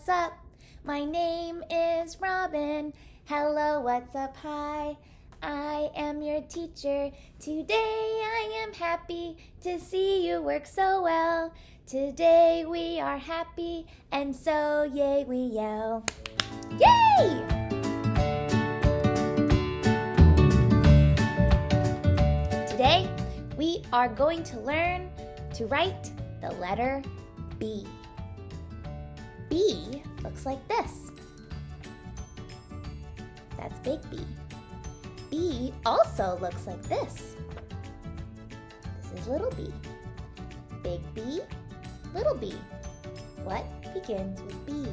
what's up? My name is Robin. Hello, what's up? Hi, I am your teacher. Today I am happy to see you work so well. Today we are happy, and so yay we yell. Yay! Today we are going to learn to write the letter B. B looks like this. That's big B. B also looks like this. This is little b. Big B, little b. What begins with B?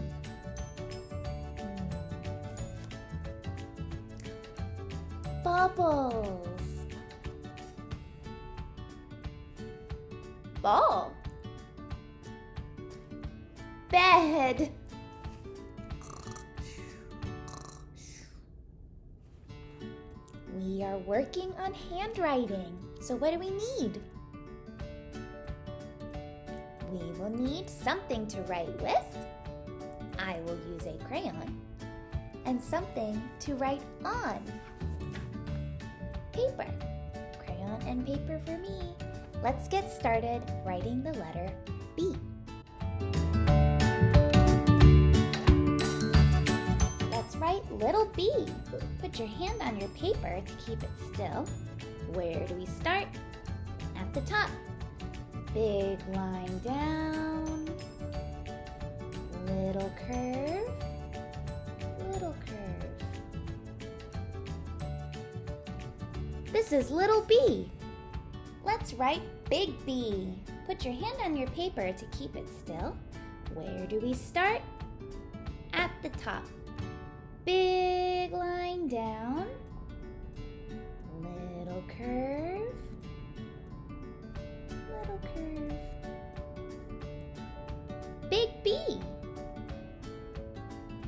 Bubbles. Ball. Bed. We are working on handwriting. So what do we need? We will need something to write with. I will use a crayon. And something to write on. Paper. Crayon and paper for me. Let's get started writing the letter B. Let's write little b. Put your hand on your paper to keep it still. Where do we start? At the top. Big line down. Little curve. Little curve. This is little b. Let's write big B. Put your hand on your paper to keep it still. Where do we start? At the top. Big line down. Little curve. Little curve. Big B.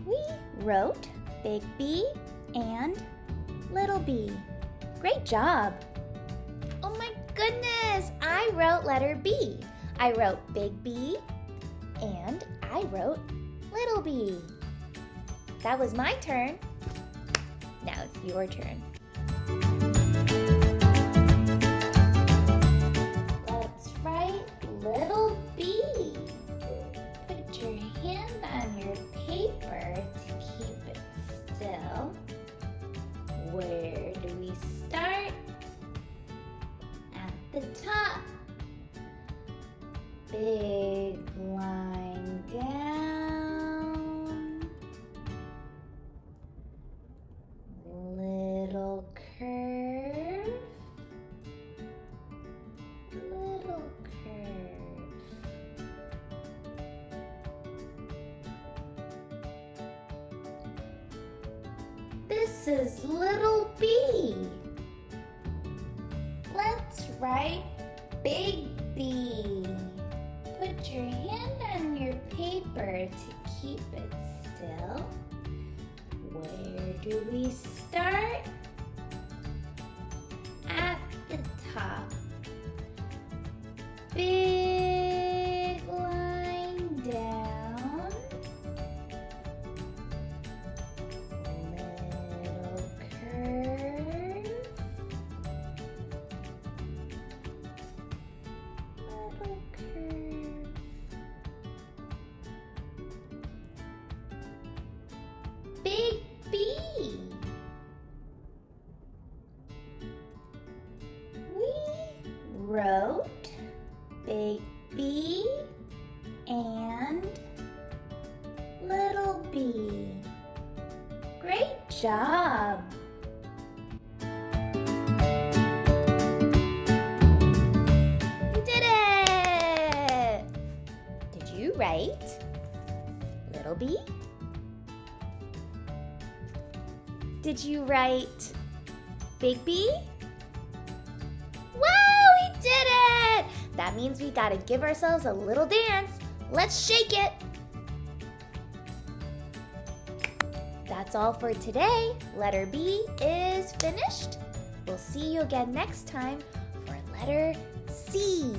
We wrote big B and little b. Great job. Oh my goodness, I wrote letter B. I wrote big B and I wrote little b. That was my turn. Now it's your turn. Let's write little b. Put your hand on your paper to keep it still. Where do we start? At the top. Big line down. Little curve. Little curve. This is little b. Let's write big B. Put your hand on your paper to keep it still. Where do we start? At the top. Big line down. Little curve. Little curve. Big B. We wrote big B and little b. Great job. You did it! Did you write little b? Did you write big B? Wow, we did it! That means we gotta give ourselves a little dance. Let's shake it. That's all for today. Letter B is finished. We'll see you again next time for letter C.